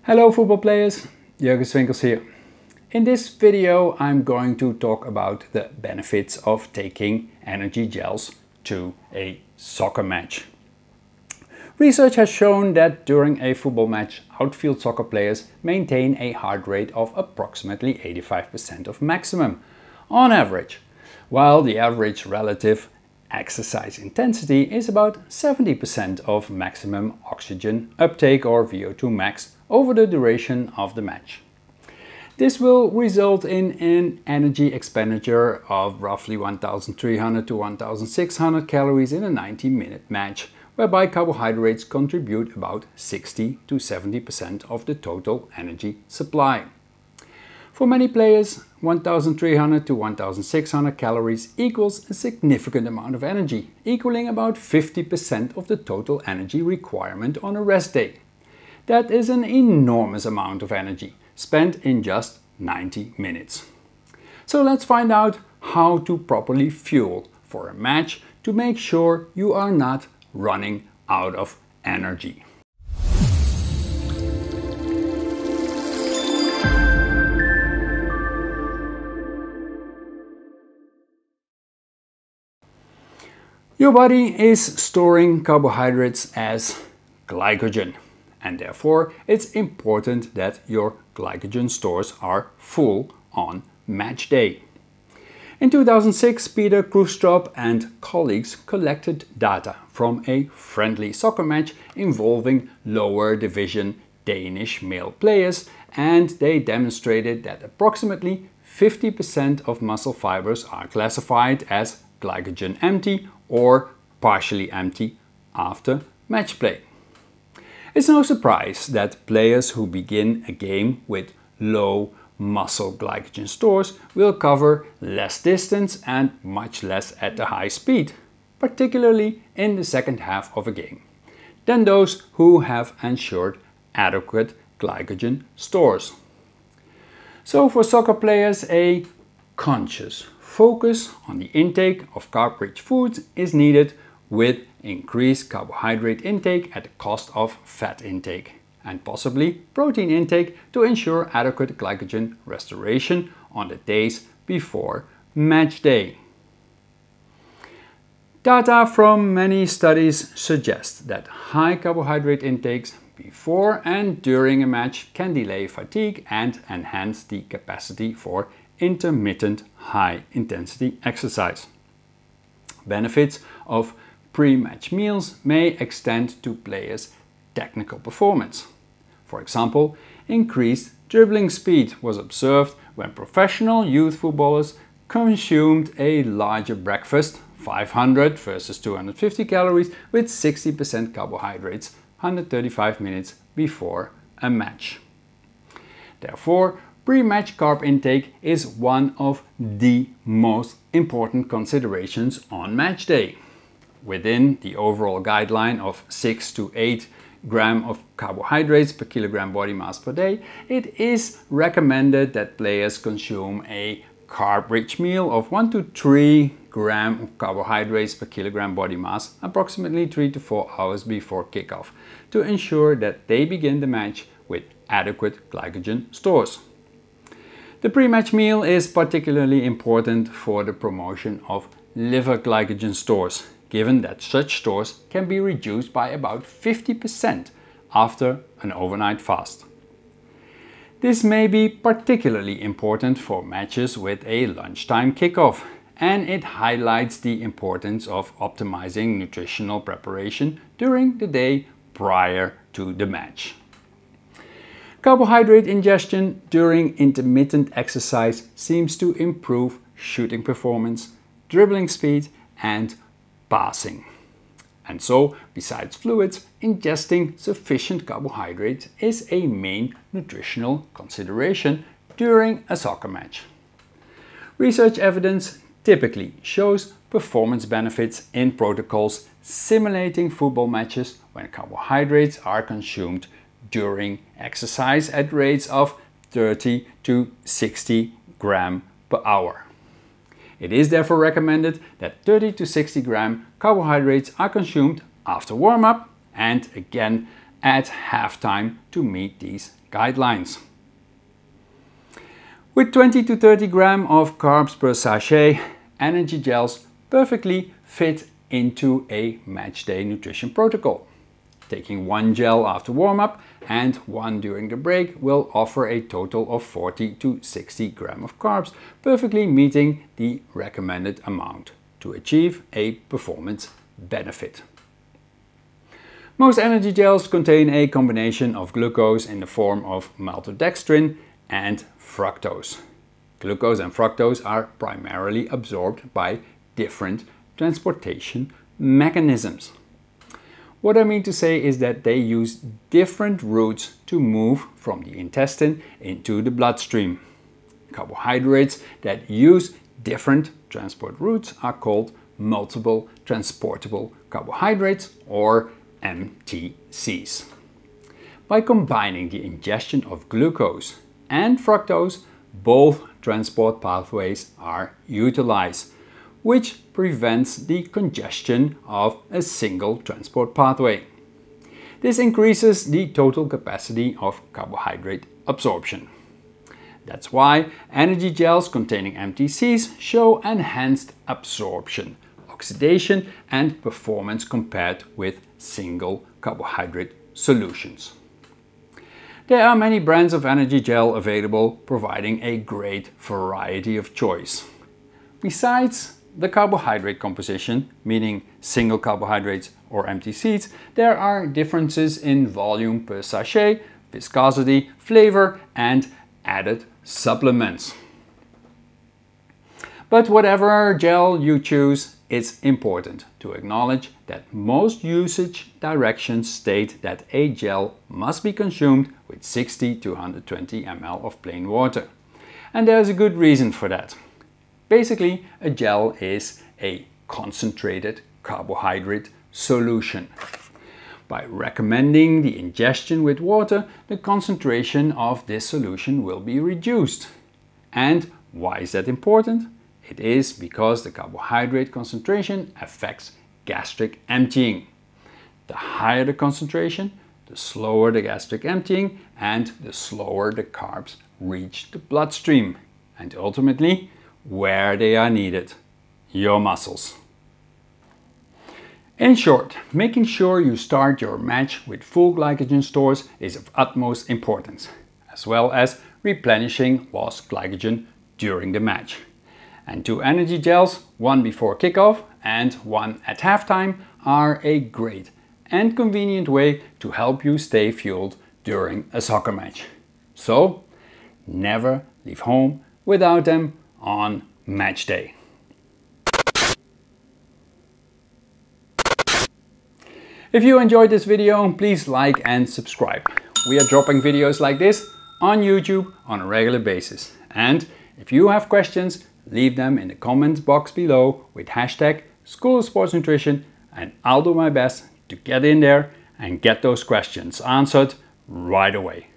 Hello football players, Jurgen Swinkels here. In this video I'm going to talk about the benefits of taking energy gels to a soccer match. Research has shown that during a football match, outfield soccer players maintain a heart rate of approximately 85% of maximum on average, while the average relative exercise intensity is about 70% of maximum oxygen uptake or VO2 max over the duration of the match. This will result in an energy expenditure of roughly 1,300 to 1,600 calories in a 90-minute match, whereby carbohydrates contribute about 60 to 70% of the total energy supply. For many players, 1,300 to 1,600 calories equals a significant amount of energy, equaling about 50% of the total energy requirement on a rest day. That is an enormous amount of energy spent in just 90 minutes. So let's find out how to properly fuel for a match to make sure you are not running out of energy. Your body is storing carbohydrates as glycogen, and therefore it's important that your glycogen stores are full on match day. In 2006, Peter Krustrup and colleagues collected data from a friendly soccer match involving lower division Danish male players, and they demonstrated that approximately 50% of muscle fibers are classified as glycogen empty or partially empty after match play. It's no surprise that players who begin a game with low muscle glycogen stores will cover less distance and much less at a high speed, particularly in the second half of a game, than those who have ensured adequate glycogen stores. So for soccer players, a conscious focus on the intake of carb-rich foods is needed, with increased carbohydrate intake at the cost of fat intake, and possibly protein intake to ensure adequate glycogen restoration on the days before match day. Data from many studies suggest that high carbohydrate intakes before and during a match can delay fatigue and enhance the capacity for intermittent high-intensity exercise. Benefits of pre-match meals may extend to players' technical performance. For example, increased dribbling speed was observed when professional youth footballers consumed a larger breakfast, 500 versus 250 calories, with 60% carbohydrates 135 minutes before a match. Therefore, pre-match carb intake is one of the most important considerations on match day. Within the overall guideline of 6 to 8 grams of carbohydrates per kilogram body mass per day, it is recommended that players consume a carb-rich meal of 1 to 3 grams of carbohydrates per kilogram body mass approximately 3 to 4 hours before kickoff to ensure that they begin the match with adequate glycogen stores. The pre-match meal is particularly important for the promotion of liver glycogen stores, given that such stores can be reduced by about 50% after an overnight fast. This may be particularly important for matches with a lunchtime kickoff, and it highlights the importance of optimizing nutritional preparation during the day prior to the match. Carbohydrate ingestion during intermittent exercise seems to improve shooting performance, dribbling speed, and passing. And so, besides fluids, ingesting sufficient carbohydrates is a main nutritional consideration during a soccer match. Research evidence typically shows performance benefits in protocols simulating football matches when carbohydrates are consumed during exercise at rates of 30 to 60 grams per hour. It is therefore recommended that 30 to 60 grams carbohydrates are consumed after warm-up and again at halftime to meet these guidelines. With 20 to 30 grams of carbs per sachet, energy gels perfectly fit into a match day nutrition protocol. Taking one gel after warm-up and one during the break will offer a total of 40 to 60 grams of carbs, perfectly meeting the recommended amount to achieve a performance benefit. Most energy gels contain a combination of glucose in the form of maltodextrin and fructose. Glucose and fructose are primarily absorbed by different transportation mechanisms. What I mean to say is that they use different routes to move from the intestine into the bloodstream. Carbohydrates that use different transport routes are called multiple transportable carbohydrates, or MTCs. By combining the ingestion of glucose and fructose, both transport pathways are utilized, which prevents the congestion of a single transport pathway. This increases the total capacity of carbohydrate absorption. That's why energy gels containing MTCs show enhanced absorption, oxidation and performance compared with single carbohydrate solutions. There are many brands of energy gel available, providing a great variety of choice. Besides the carbohydrate composition, meaning single carbohydrates or MTCs, there are differences in volume per sachet, viscosity, flavor and added supplements. But whatever gel you choose, it's important to acknowledge that most usage directions state that a gel must be consumed with 60 to 120 ml of plain water. And there's a good reason for that. Basically, a gel is a concentrated carbohydrate solution. By recommending the ingestion with water, the concentration of this solution will be reduced. And why is that important? It is because the carbohydrate concentration affects gastric emptying. The higher the concentration, the slower the gastric emptying and the slower the carbs reach the bloodstream and ultimately where they are needed, your muscles. In short, making sure you start your match with full glycogen stores is of utmost importance, as well as replenishing lost glycogen during the match. And 2 energy gels, one before kickoff and one at halftime, are a great and convenient way to help you stay fueled during a soccer match. So, never leave home without them on match day. If you enjoyed this video, please like and subscribe. We are dropping videos like this on YouTube on a regular basis. And if you have questions, leave them in the comments box below with hashtag School of Sports Nutrition, and I'll do my best to get in there and get those questions answered right away.